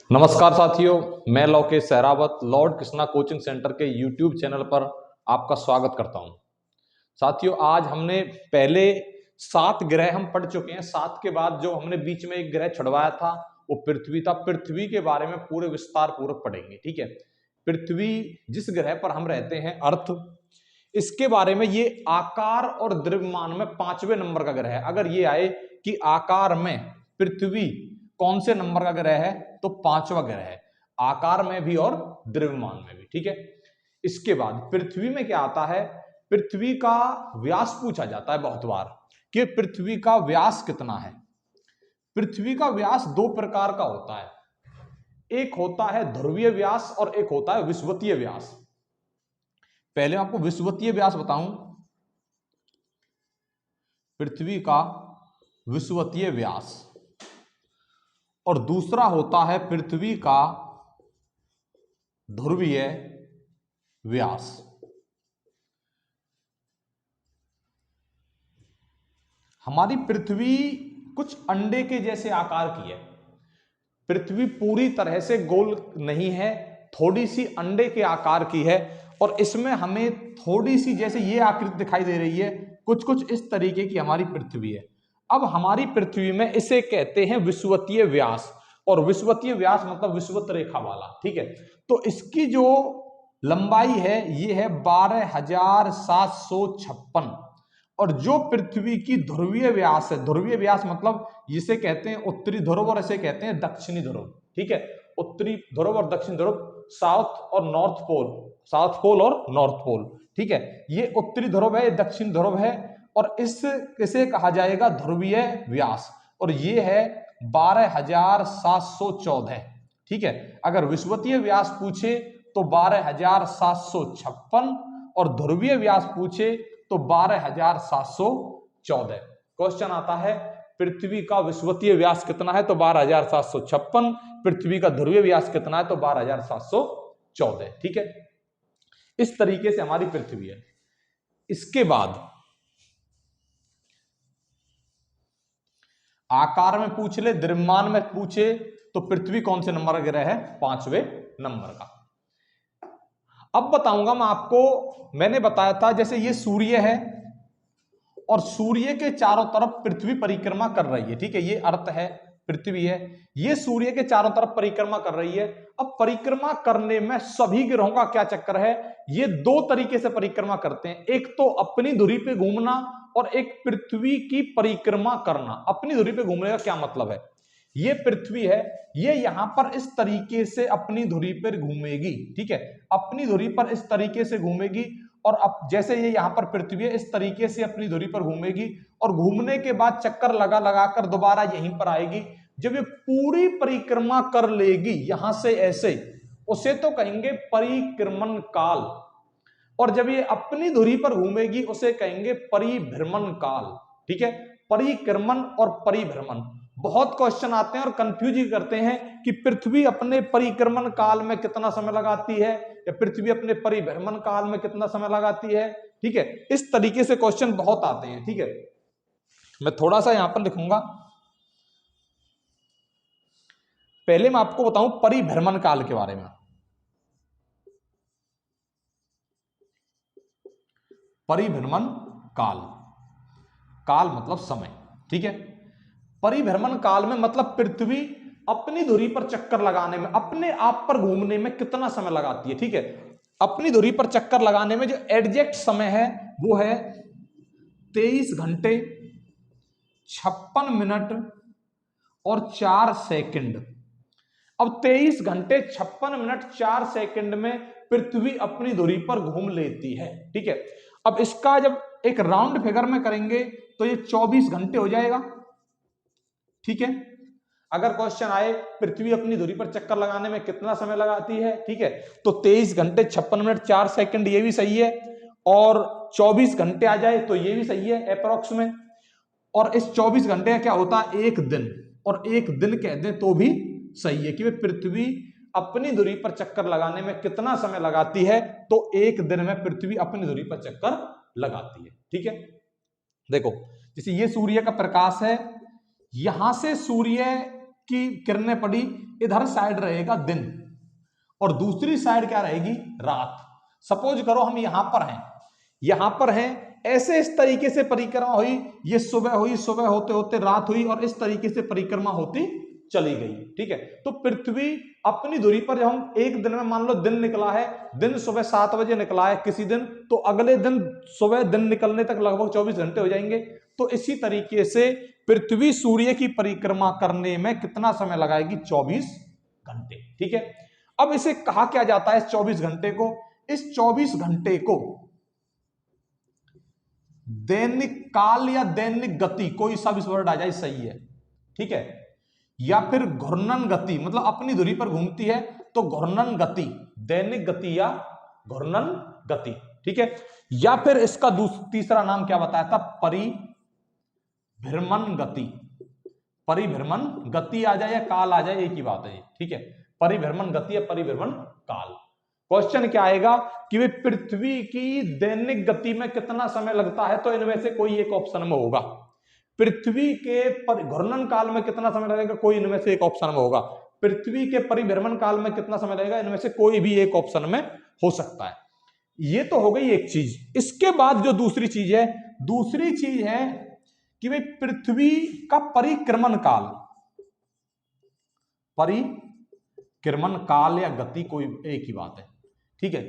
नमस्कार साथियों, मैं Lokesh Sehrawat Lord Krishna coaching centre के यूट्यूब चैनल पर आपका स्वागत करता हूं। साथियों, आज हमने पहले 7 ग्रह हम पढ़ चुके हैं। 7 के बाद जो हमने बीच में एक ग्रह छुड़वाया था वो पृथ्वी था। पृथ्वी के बारे में पूरे विस्तार पूर्वक पढ़ेंगे। ठीक है, पृथ्वी जिस ग्रह पर हम रहते हैं, अर्थ, इसके बारे में ये आकार और द्रव्यमान में 5वें नंबर का ग्रह है। अगर ये आए कि आकार में पृथ्वी कौन से नंबर का ग्रह है, तो 5वां ग्रह है, आकार में भी और द्रव्यमान में भी। ठीक है, इसके बाद पृथ्वी में क्या आता है, पृथ्वी का व्यास पूछा जाता है बहुत बार कि पृथ्वी का व्यास कितना है। पृथ्वी का व्यास 2 प्रकार का होता है, एक होता है ध्रुवीय व्यास और एक होता है विषुवतीय व्यास। पहले आपको विषुवतीय व्यास बताऊं, पृथ्वी का विषुवतीय व्यास, और दूसरा होता है पृथ्वी का ध्रुवीय व्यास। हमारी पृथ्वी कुछ अंडे के जैसे आकार की है। पृथ्वी पूरी तरह से गोल नहीं है, थोड़ी सी अंडे के आकार की है, और इसमें हमें थोड़ी सी जैसे ये आकृति दिखाई दे रही है, कुछ कुछ इस तरीके की हमारी पृथ्वी है। अब हमारी पृथ्वी में इसे कहते हैं विषुवतीय व्यास, और विषुवतीय व्यास मतलब विषुवत रेखा वाला। ठीक है, तो इसकी जो लंबाई है ये है 12,756, और जो पृथ्वी की ध्रुवीय व्यास है, ध्रुवीय व्यास मतलब जिसे कहते हैं उत्तरी ध्रुव और इसे कहते हैं दक्षिणी ध्रुव। ठीक है, उत्तरी ध्रुव और दक्षिणी ध्रुव, साउथ और नॉर्थ पोल, साउथ पोल और नॉर्थ पोल। ठीक है, ये उत्तरी ध्रुव है, दक्षिण ध्रुव है, और इसे कहा जाएगा ध्रुवीय व्यास, और ये है 12,714। ठीक है, अगर विषुवतीय व्यास पूछे तो 12,756, और ध्रुवीय व्यास पूछे तो 12,714। क्वेश्चन आता है पृथ्वी का विषुवतीय व्यास कितना है, तो 12,756। पृथ्वी का ध्रुवीय व्यास कितना है, तो 12,714। ठीक है, इस तरीके से हमारी पृथ्वी है। इसके बाद आकार में पूछ ले, द्रव्यमान में पूछे, तो पृथ्वी कौन से नंबर का ग्रह है, 5वें नंबर का। अब बताऊंगा मैं आपको, मैंने बताया था जैसे ये सूर्य है और सूर्य के चारों तरफ पृथ्वी परिक्रमा कर रही है। ठीक है, ये अर्थ है, पृथ्वी है, ये सूर्य के चारों तरफ परिक्रमा कर रही है। अब परिक्रमा करने में सभी ग्रहों का क्या चक्कर है, ये 2 तरीके से परिक्रमा करते हैं, एक तो अपनी धुरी पे घूमना और एक पृथ्वी की परिक्रमा करना। अपनी धुरी पे घूमने का क्या मतलब है, ये पृथ्वी है, ये यहां पर इस तरीके से अपनी धुरी पर घूमेगी। ठीक है, अपनी धुरी पर इस तरीके से घूमेगी, और अब जैसे ये यहां पर पृथ्वी है, इस तरीके से अपनी धुरी पर घूमेगी, और घूमने के बाद चक्कर लगा लगाकर दोबारा यहीं पर आएगी। जब ये पूरी परिक्रमा कर लेगी यहां से ऐसे, उसे तो कहेंगे परिक्रमण काल, और जब ये अपनी धुरी पर घूमेगी उसे कहेंगे परिभ्रमण काल। ठीक है, परिक्रमण और परिभ्रमण बहुत क्वेश्चन आते हैं और कंफ्यूज करते हैं कि पृथ्वी अपने परिक्रमण काल में कितना समय लगाती है या पृथ्वी अपने परिभ्रमण काल में कितना समय लगाती है। ठीक है, इस तरीके से क्वेश्चन बहुत आते हैं। ठीक है, मैं थोड़ा सा यहां पर लिखूंगा। पहले मैं आपको बताऊं परिभ्रमण काल के बारे में। परिभ्रमण काल, काल मतलब समय। ठीक है, परिभ्रमण काल में मतलब पृथ्वी अपनी धुरी पर चक्कर लगाने में, अपने आप पर घूमने में कितना समय लगाती है। ठीक है, अपनी धुरी पर चक्कर लगाने में जो एग्जैक्ट समय है वो है 23 घंटे 56 मिनट और 4 सेकंड। अब 23 घंटे 56 मिनट 4 सेकंड में पृथ्वी अपनी धुरी पर घूम लेती है। ठीक है, अब इसका जब एक राउंड फिगर में करेंगे तो ये 24 घंटे हो जाएगा। ठीक है, अगर क्वेश्चन आए पृथ्वी अपनी धुरी पर चक्कर लगाने में कितना समय लगाती है, ठीक है, तो 23 घंटे 56 मिनट 4 सेकंड ये भी सही है, और 24 घंटे आ जाए तो ये भी सही है अप्रोक्स में। और इस 24 घंटे का क्या होता है, एक दिन, और एक दिन कह दें तो भी सही है कि पृथ्वी अपनी धुरी पर चक्कर लगाने में कितना समय लगाती है, तो एक दिन में पृथ्वी अपनी धुरी पर चक्कर लगाती है। ठीक है, देखो जैसे ये सूर्य का प्रकाश है, यहां से सूर्य की किरणें पड़ी, इधर साइड रहेगा दिन और दूसरी साइड क्या रहेगी, रात। सपोज करो हम यहां पर हैं, ऐसे इस तरीके से परिक्रमा हुई, ये सुबह हुई, सुबह होते होते रात हुई और इस तरीके से परिक्रमा होती चली गई। ठीक है, तो पृथ्वी अपनी दूरी पर जब हम एक दिन में, मान लो दिन निकला है, दिन सुबह 7 बजे निकला है किसी दिन, तो अगले दिन सुबह दिन निकलने तक लगभग 24 घंटे हो जाएंगे। तो इसी तरीके से पृथ्वी सूर्य की परिक्रमा करने में कितना समय लगाएगी, 24 घंटे। ठीक है, अब इसे कहा क्या जाता है, इस 24 घंटे को, इस 24 घंटे को दैनिक काल या दैनिक गति, कोई सा भी वर्ड आ जाए सही है। ठीक है, या फिर घूर्णन गति, मतलब अपनी धुरी पर घूमती है तो घूर्णन गति, दैनिक गति या घूर्णन गति। ठीक है, या फिर इसका तीसरा नाम क्या बताया था, परिभ्रमण गति। परिभ्रमण गति आ जाए या काल आ जाए, एक ही बात है। ठीक है, परिभ्रमण गति या परिभ्रमण काल। क्वेश्चन क्या आएगा कि वे पृथ्वी की दैनिक गति में कितना समय लगता है, तो इनमें से कोई एक ऑप्शन में होगा। पृथ्वी के घूर्णन काल में कितना समय लगेगा, कोई इनमें से एक ऑप्शन में होगा। पृथ्वी के परिभ्रमण काल में कितना समय लगेगा, इनमें से कोई भी एक ऑप्शन में हो सकता है। ये तो हो गई एक चीज। इसके बाद जो दूसरी चीज है कि भाई पृथ्वी का परिक्रमण काल, परिक्रमण काल या गति कोई एक ही बात है। ठीक है,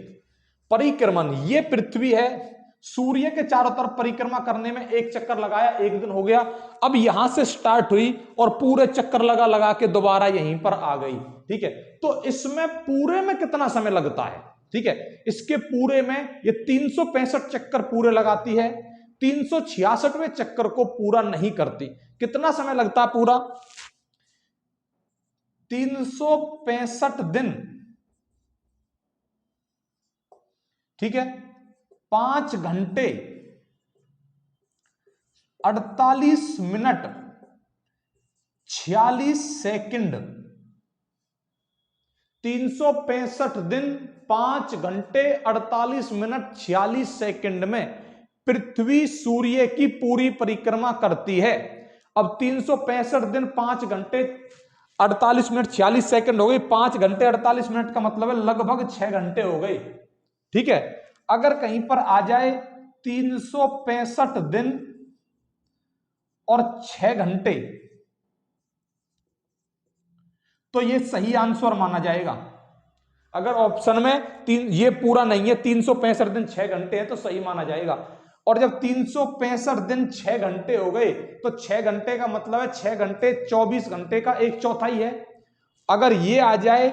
परिक्रमण, ये पृथ्वी है, सूर्य के चारों तरफ परिक्रमा करने में एक चक्कर लगाया, एक दिन हो गया। अब यहां से स्टार्ट हुई और पूरे चक्कर लगा के दोबारा यहीं पर आ गई। ठीक है, तो इसमें पूरे में कितना समय लगता है। ठीक है, इसके पूरे में ये 365 चक्कर पूरे लगाती है, 366वें चक्कर को पूरा नहीं करती। कितना समय लगता है पूरा, 365 दिन। ठीक है, 5 घंटे 48 मिनट 46 सेकंड। 365 दिन 5 घंटे 48 मिनट 46 सेकंड में पृथ्वी सूर्य की पूरी परिक्रमा करती है। अब 365 दिन 5 घंटे 48 मिनट 46 सेकंड हो गई। 5 घंटे 48 मिनट का मतलब है लगभग 6 घंटे हो गई। ठीक है, अगर कहीं पर आ जाए 365 दिन और 6 घंटे, तो ये सही आंसर माना जाएगा। अगर ऑप्शन में ये पूरा नहीं है, 365 दिन 6 घंटे है, तो सही माना जाएगा। और जब 365 दिन 6 घंटे हो गए, तो 6 घंटे का मतलब है 6 घंटे 24 घंटे का 1/4 है। अगर ये आ जाए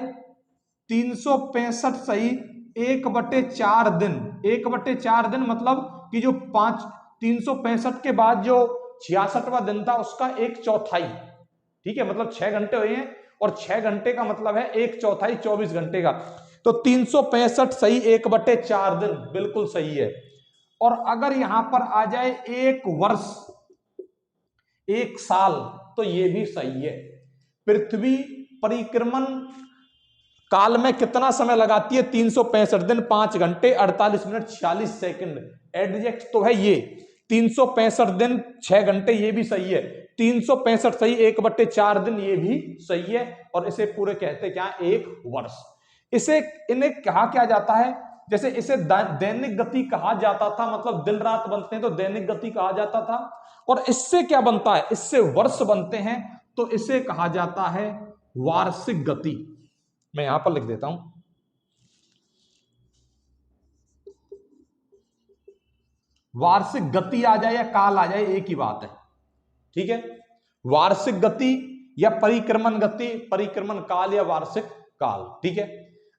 365 सही 1/4 दिन, 1/4 दिन मतलब कि जो 365 के बाद जो 66वां दिन था उसका 1/4। ठीक है, मतलब 6 घंटे हुए हैं और 6 घंटे का मतलब है 1/4 24 घंटे का। तो 365 सही 1/4 दिन बिल्कुल सही है। और अगर यहां पर आ जाए 1 वर्ष 1 साल, तो ये भी सही है। पृथ्वी परिक्रमण काल में कितना समय लगाती है, 365 दिन 5 घंटे 48 मिनट 46 सेकंड। एडजेक्ट तो है ये, 365 दिन 6 घंटे, ये भी सही है। 365 सही 1/4 दिन, ये भी सही है। और इसे पूरे कहते क्या, 1 वर्ष। इसे इन्हें कहा क्या जाता है, जैसे इसे दैनिक गति कहा जाता था, मतलब दिन रात बनते हैं तो दैनिक गति कहा जाता था। और इससे क्या बनता है, इससे वर्ष बनते हैं, तो इसे कहा जाता है वार्षिक गति। मैं यहां पर लिख देता हूं, वार्षिक गति आ जाए या काल आ जाए, एक ही बात है। ठीक है, वार्षिक गति या परिक्रमण गति, परिक्रमण काल या वार्षिक काल। ठीक है,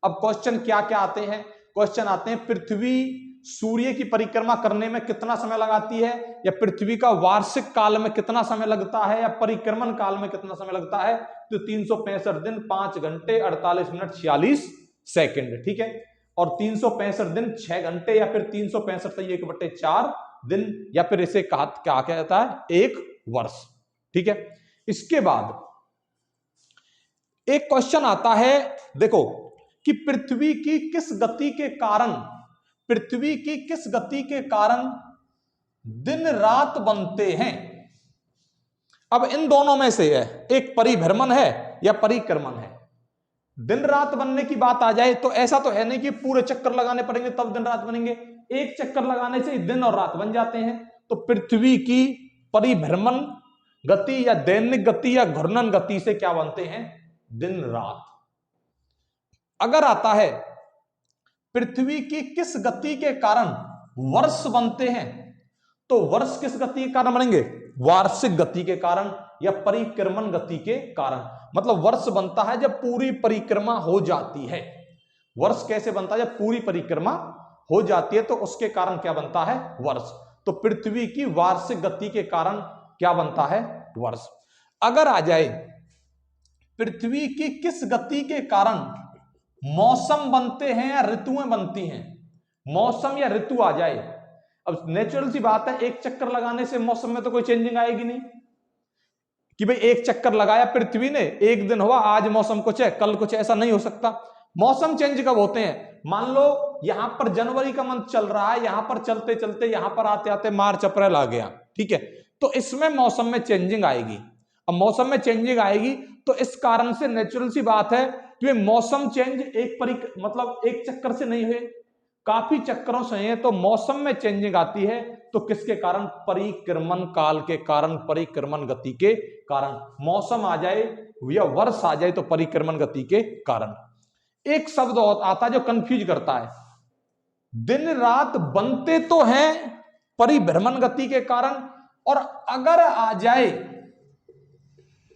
अब क्वेश्चन क्या क्या आते हैं, क्वेश्चन आते हैं पृथ्वी सूर्य की परिक्रमा करने में कितना समय लगाती है, या पृथ्वी का वार्षिक काल में कितना समय लगता है, या परिक्रमण काल में कितना समय लगता है। तो 365 दिन 5 घंटे 48 मिनट 46 सेकंड। ठीक है, और 365 दिन 6 घंटे, या फिर 365 से 1/4 दिन, या फिर इसे कहा क्या कहता है, 1 वर्ष। ठीक है, इसके बाद एक क्वेश्चन आता है, देखो कि पृथ्वी की किस गति के कारण, पृथ्वी की किस गति के कारण दिन रात बनते हैं। अब इन दोनों में से है एक परिभ्रमण है या परिक्रमण है। दिन रात बनने की बात आ जाए तो ऐसा तो है नहीं कि पूरे चक्कर लगाने पड़ेंगे तब दिन रात बनेंगे, एक चक्कर लगाने से दिन और रात बन जाते हैं। तो पृथ्वी की परिभ्रमण गति या दैनिक गति या घूर्णन गति से क्या बनते हैं, दिन रात। अगर आता है पृथ्वी की किस गति के कारण वर्ष बनते हैं, तो वर्ष किस गति के कारण बनेंगे, वार्षिक गति के कारण या परिक्रमण गति के कारण। मतलब वर्ष बनता है जब पूरी परिक्रमा हो जाती है। वर्ष कैसे बनता है, जब पूरी परिक्रमा हो जाती है तो उसके कारण क्या बनता है, वर्ष। तो पृथ्वी की वार्षिक गति के कारण क्या बनता है, वर्ष। अगर आ जाए पृथ्वी की किस गति के कारण मौसम बनते हैं या ऋतुएं बनती हैं, मौसम या ऋतु आ जाए। अब नेचुरल सी बात है, एक चक्कर लगाने से मौसम में तो कोई चेंजिंग आएगी नहीं कि भाई एक चक्कर लगाया पृथ्वी ने, एक दिन हुआ आज मौसम कुछ है कल कुछ, ऐसा नहीं हो सकता। मौसम चेंज कब होते हैं, मान लो यहां पर जनवरी का मंथ चल रहा है, यहां पर चलते चलते यहां पर आते आते मार्च अप्रैल आ गया, ठीक है, तो इसमें मौसम में चेंजिंग आएगी। अब मौसम में चेंजिंग आएगी तो इस कारण से नेचुरल सी बात है कि मौसम चेंज मतलब एक चक्कर से नहीं हुए, काफी चक्करों से है। तो मौसम में चेंजिंग आती है तो किसके कारण, परिक्रमण काल के कारण, परिक्रमण गति के कारण। मौसम आ जाए या वर्ष आ जाए तो परिक्रमण गति के कारण। एक शब्द आता है जो कंफ्यूज करता है, दिन रात बनते तो हैं परिभ्रमण गति के कारण, और अगर आ जाए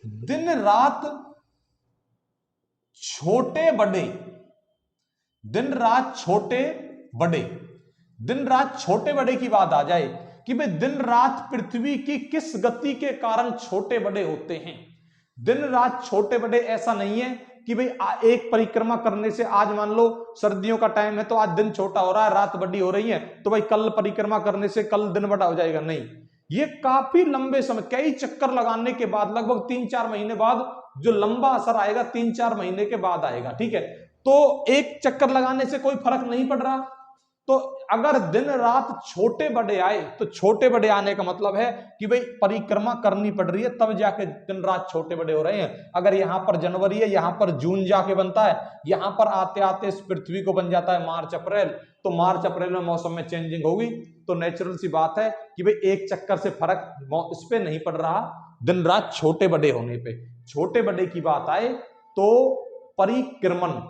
दिन रात छोटे बड़े, दिन रात छोटे बड़े, दिन रात छोटे बड़े की बात आ जाए कि भाई दिन रात पृथ्वी की किस गति के कारण छोटे बड़े होते हैं। दिन रात छोटे बड़े ऐसा नहीं है कि भाई एक परिक्रमा करने से, आज मान लो सर्दियों का टाइम है तो आज दिन छोटा हो रहा है, रात बड़ी हो रही है, तो भाई कल परिक्रमा करने से कल दिन बड़ा हो जाएगा, नहीं। ये काफी लंबे समय, कई चक्कर लगाने के बाद, लगभग 3-4 महीने बाद जो लंबा असर आएगा 3-4 महीने के बाद आएगा, ठीक है। तो एक चक्कर लगाने से कोई फर्क नहीं पड़ रहा। तो अगर दिन रात छोटे बड़े आए तो छोटे बड़े आने का मतलब है कि भाई परिक्रमा करनी पड़ रही है तब जाके दिन रात छोटे बड़े हो रहे हैं। अगर यहां पर जनवरी है, यहां पर जून जाके बनता है, यहां पर आते आते इस पृथ्वी को बन जाता है मार्च अप्रैल, तो मार्च अप्रैल में मौसम में चेंजिंग होगी। तो नेचुरल सी बात है कि भाई एक चक्कर से फर्क इस पे नहीं पड़ रहा, दिन रात छोटे बड़े होने पे। छोटे बड़े की बात आए तो परिक्रमण,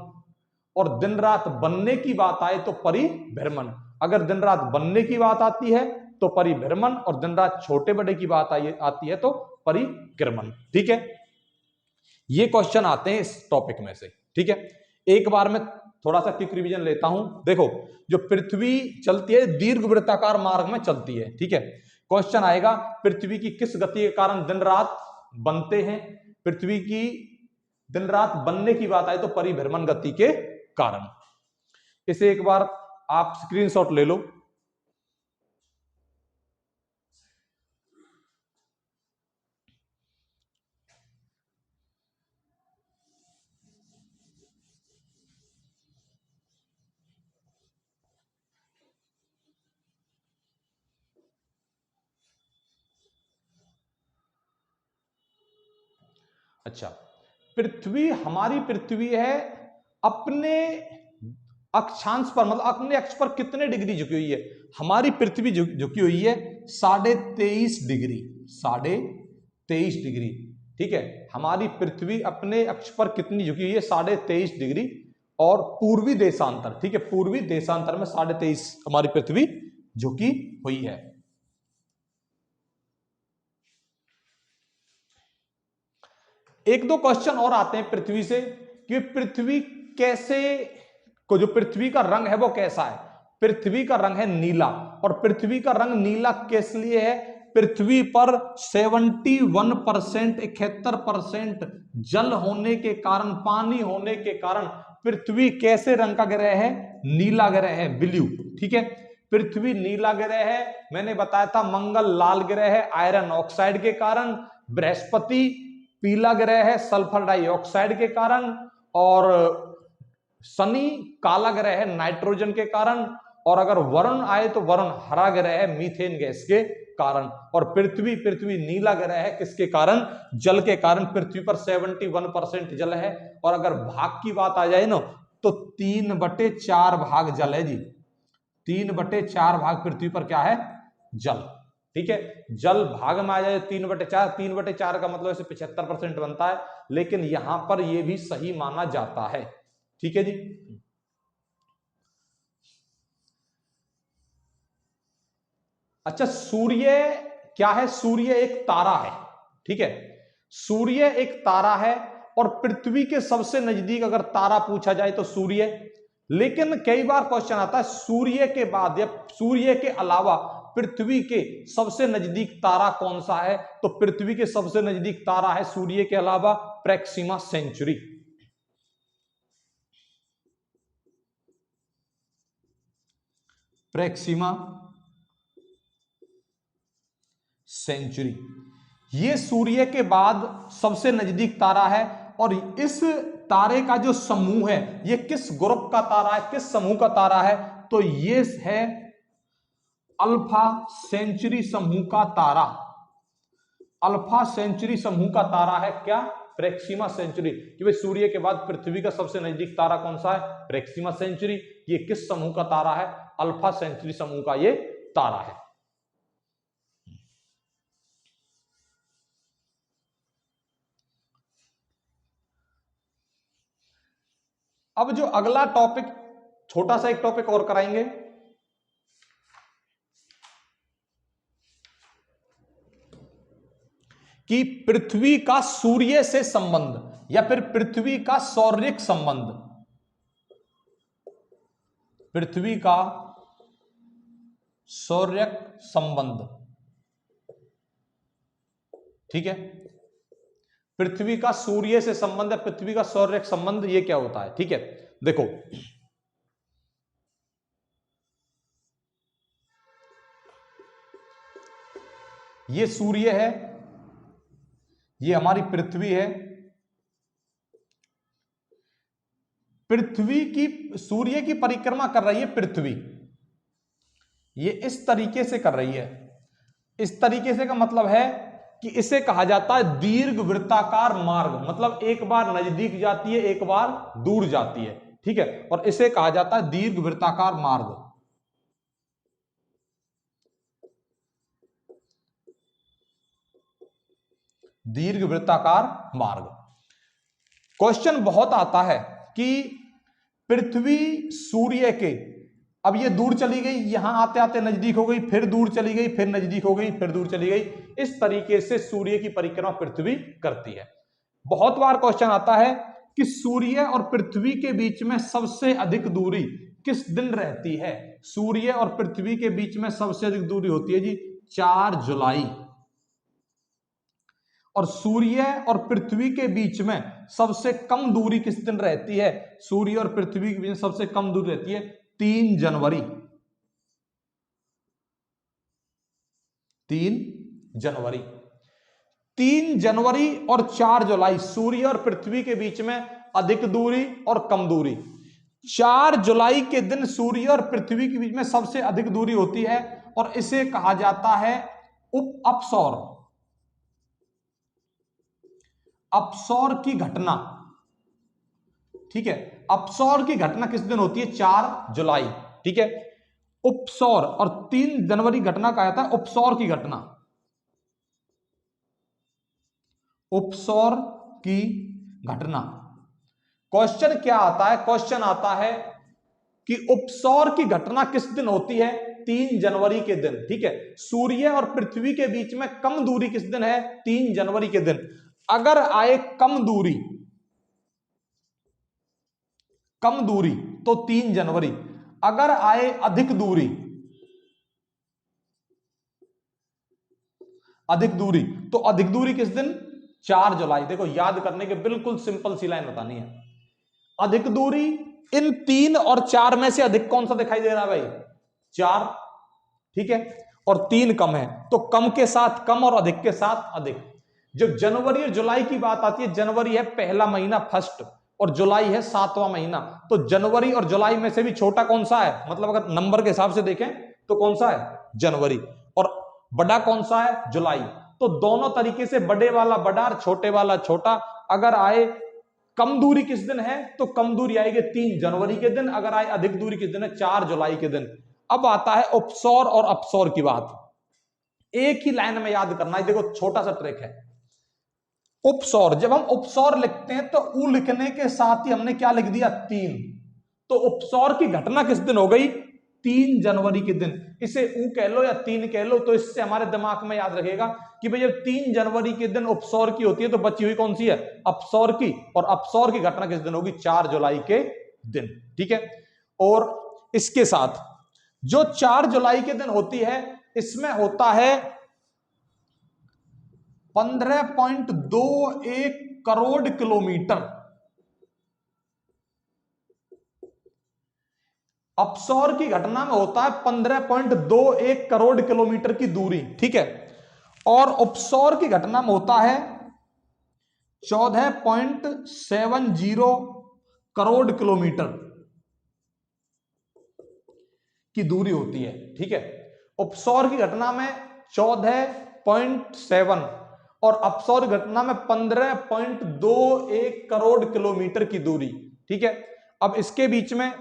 और दिन रात बनने की बात आए तो परिभ्रमण। अगर दिन रात बनने की बात आती है तो परिभ्रमण, और दिन रात छोटे बड़े की बात आती है तो परिक्रमण, ठीक है। ये क्वेश्चन आते हैं इस टॉपिक में से, ठीक है। एक बार मैं थोड़ा सा क्विक रिवीजन लेता हूं। देखो, जो पृथ्वी चलती है दीर्घवृत्ताकार मार्ग में चलती है, ठीक है। क्वेश्चन आएगा पृथ्वी की किस गति के कारण दिन रात बनते हैं। पृथ्वी की दिन रात बनने की बात आए तो परिभ्रमण गति के कारण। इसे एक बार आप स्क्रीनशॉट ले लो। अच्छा, पृथ्वी, हमारी पृथ्वी है अपने अक्षांश पर, मतलब अपने अक्ष पर कितने डिग्री झुकी हुई है। हमारी पृथ्वी झुकी हुई है 23.5 डिग्री, 23.5 डिग्री, ठीक है। हमारी पृथ्वी अपने अक्ष पर कितनी झुकी हुई है, 23.5 डिग्री, और पूर्वी देशांतर, ठीक है, पूर्वी देशांतर में 23.5 हमारी पृथ्वी झुकी हुई है। एक दो क्वेश्चन और आते हैं पृथ्वी से कि पृथ्वी कैसे, को जो पृथ्वी का रंग है वो कैसा है। पृथ्वी का रंग है नीला, और पृथ्वी का रंग नीला किस लिए है, पृथ्वी पर 71%, 71% जल होने के कारण, पानी होने के कारण पृथ्वी कैसे रंग का ग्रह है, नीला ग्रह है, ब्लू, ठीक है। पृथ्वी नीला ग्रह है। मैंने बताया था मंगल लाल ग्रह है आयरन ऑक्साइड के कारण, बृहस्पति पीला ग्रह है सल्फर डाइऑक्साइड के कारण, और शनि काला ग्रह है नाइट्रोजन के कारण, और अगर वरुण आए तो वरुण हरा ग्रह है मीथेन गैस के कारण। और पृथ्वी पृथ्वी नीला ग्रह है किसके कारण? जल के कारण। पृथ्वी पर 71% जल है। और अगर भाग की बात आ जाए ना तो 3/4 भाग जल है जी। 3/4 भाग पृथ्वी पर क्या है? जल। ठीक है, जल भाग में आ जाए 3/4, 3/4 का मतलब ऐसे 75% बनता है, लेकिन यहां पर यह भी सही माना जाता है। ठीक है जी। अच्छा, सूर्य क्या है? सूर्य एक तारा है। ठीक है, सूर्य एक तारा है और पृथ्वी के सबसे नजदीक अगर तारा पूछा जाए तो सूर्य। लेकिन कई बार क्वेश्चन आता है सूर्य के बाद या सूर्य के अलावा पृथ्वी के सबसे नजदीक तारा कौन सा है? तो पृथ्वी के सबसे नजदीक तारा है सूर्य के अलावा प्रैक्सिमा सेंचुरी। प्रैक्सिमा सेंचुरी ये सूर्य के बाद सबसे नजदीक तारा है। और इस तारे का जो समूह है ये किस ग्रुप का तारा है, किस समूह का तारा है? तो ये है अल्फा सेंचुरी समूह का तारा। अल्फा सेंचुरी समूह का तारा है क्या? प्रैक्सिमा सेंचुरी। कि भाई सूर्य के बाद पृथ्वी का सबसे नजदीक तारा कौन सा है? प्रैक्सिमा सेंचुरी। ये किस समूह का तारा है? अल्फा सेंचुरी समूह का ये तारा है। अब जो अगला टॉपिक, छोटा सा एक टॉपिक और कराएंगे कि पृथ्वी का सूर्य से संबंध या फिर पृथ्वी का सौर्यिक संबंध। पृथ्वी का सौर्यिक संबंध। ठीक है, पृथ्वी का सूर्य से संबंध है, पृथ्वी का सौर्यिक संबंध, ये क्या होता है? ठीक है, देखो ये सूर्य है, ये हमारी पृथ्वी है। पृथ्वी की, सूर्य की परिक्रमा कर रही है पृथ्वी, ये इस तरीके से कर रही है। इस तरीके से का मतलब है कि इसे कहा जाता है दीर्घ वृत्ताकार मार्ग। मतलब एक बार नजदीक जाती है, एक बार दूर जाती है। ठीक है, और इसे कहा जाता है दीर्घ वृत्ताकार मार्ग। दीर्घ वृत्ताकार मार्ग। क्वेश्चन बहुत आता है कि पृथ्वी सूर्य के, अब ये दूर चली गई, यहां आते आते नजदीक हो गई, फिर दूर चली गई, फिर नजदीक हो गई, फिर दूर चली गई। इस तरीके से सूर्य की परिक्रमा पृथ्वी करती है। बहुत बार क्वेश्चन आता है कि सूर्य और पृथ्वी के बीच में सबसे अधिक दूरी किस दिन रहती है? सूर्य और पृथ्वी के बीच में सबसे अधिक दूरी होती है जी 4 जुलाई। और सूर्य और पृथ्वी के बीच में सबसे कम दूरी किस दिन रहती है? सूर्य और पृथ्वी के बीच में सबसे कम दूरी रहती है 3 जनवरी। 3 जनवरी। 3 जनवरी और 4 जुलाई सूर्य और पृथ्वी के बीच में अधिक दूरी और कम दूरी। 4 जुलाई के दिन सूर्य और पृथ्वी के बीच में सबसे अधिक दूरी होती है और इसे कहा जाता है अपसौर। अपसौर की घटना। ठीक है, अपसौर की घटना किस दिन होती है? 4 जुलाई। ठीक है, उपसौर। और 3 जनवरी घटना कहा जाता है उपसौर की घटना। उपसौर की घटना। क्वेश्चन क्या आता है? क्वेश्चन आता है कि उपसौर की घटना किस दिन होती है? 3 जनवरी के दिन। ठीक है, सूर्य और पृथ्वी के बीच में कम दूरी किस दिन है? 3 जनवरी के दिन। अगर आए कम दूरी, कम दूरी तो 3 जनवरी। अगर आए अधिक दूरी, अधिक दूरी तो अधिक दूरी किस दिन? 4 जुलाई। देखो याद करने के बिल्कुल सिंपल सी लाइन बतानी है। अधिक दूरी इन 3 और 4 में से अधिक कौन सा दिखाई दे रहा है भाई? 4। ठीक है, और 3 कम है तो कम के साथ कम और अधिक के साथ अधिक। जब जनवरी और जुलाई की बात आती है, जनवरी है पहला महीना फर्स्ट और जुलाई है 7वां महीना, तो जनवरी और जुलाई में से भी छोटा कौन सा है? मतलब अगर नंबर के हिसाब से देखें तो कौन सा है? जनवरी। और बड़ा कौन सा है? जुलाई। तो दोनों तरीके से बड़े वाला बड़ा और छोटे वाला छोटा। अगर आए कम दूरी किस दिन है तो कम दूरी आएगी 3 जनवरी के दिन, अगर आए अधिक दूरी किस दिन है? 4 जुलाई के दिन। अब आता है उपसौर और अपसौर की बात। एक ही लाइन में याद करना है, देखो छोटा सा ट्रिक है। उपसौर, जब हम उपसौर लिखते हैं तो उ लिखने के साथ ही हमने क्या लिख दिया? 3। तो उपसौर की घटना किस दिन हो गई? 3 जनवरी के दिन। इसे उ कह लो या 3 कह लो, तो इससे हमारे दिमाग में याद रखेगा कि भाई जब 3 जनवरी के दिन उपसौर की होती है तो बची हुई कौन सी है? अपसौर की। और अपसौर की घटना किस दिन होगी? 4 जुलाई के दिन। ठीक है। और इसके साथ जो 4 जुलाई के दिन होती है, इसमें होता है 15.21 करोड़ किलोमीटर। अपसौर की घटना में होता है 15.21 करोड़ किलोमीटर की दूरी। ठीक है। और उपसौर की घटना में होता है 14.70 करोड़ किलोमीटर की दूरी होती है। ठीक है। उपसौर की घटना में 14.7 और अपसौर घटना में 15.21 करोड़ किलोमीटर की दूरी। ठीक है। अब इसके बीच में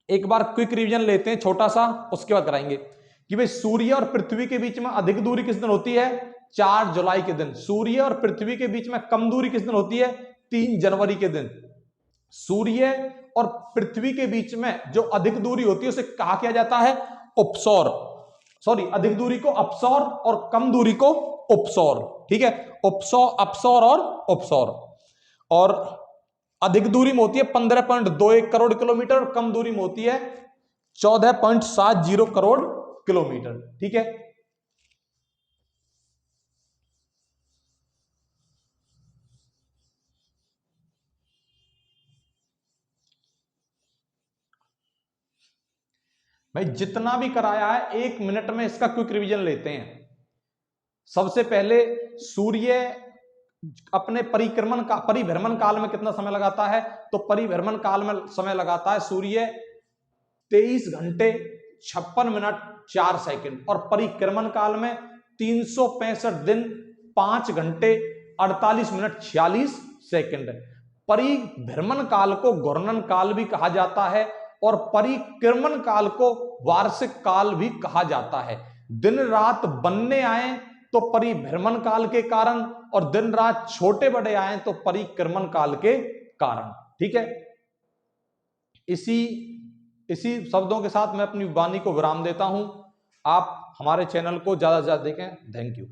एक बार क्विक रिवीजन लेते हैं छोटा सा, उसके बाद कराएंगे कि भाई सूर्य और पृथ्वी के बीच में अधिक दूरी किस दिन होती है? 4 जुलाई के दिन। सूर्य और पृथ्वी के बीच में कम दूरी किस दिन होती है? 3 जनवरी के दिन। सूर्य और पृथ्वी के बीच में जो अधिक दूरी होती है उसे कहा किया जाता है? उपसौर। सॉरी, अधिक दूरी को अपसौर और कम दूरी को उपसौर। ठीक है। उपसौर, अपसौर और उपसौर। और अधिक दूरी में होती है 15.21 करोड़ किलोमीटर और कम दूरी में होती है 14.70 करोड़ किलोमीटर। ठीक है। भाई जितना भी कराया है 1 मिनट में इसका क्विक रिवीजन लेते हैं। सबसे पहले सूर्य अपने परिभ्रमण काल में कितना समय लगाता है? तो परिभ्रमण काल में समय लगाता है सूर्य 23 घंटे 56 मिनट 4 सेकंड और परिक्रमण काल में 365 दिन 5 घंटे 48 मिनट 46 सेकंड। परिभ्रमण काल को घूर्णन काल भी कहा जाता है और परिक्रमण काल को वार्षिक काल भी कहा जाता है। दिन रात बनने आए तो परिभ्रमण काल के कारण और दिन रात छोटे बड़े आए तो परिक्रमण काल के कारण। ठीक है। इसी शब्दों के साथ मैं अपनी वाणी को विराम देता हूं। आप हमारे चैनल को ज्यादा से ज्यादा देखें। Thank you.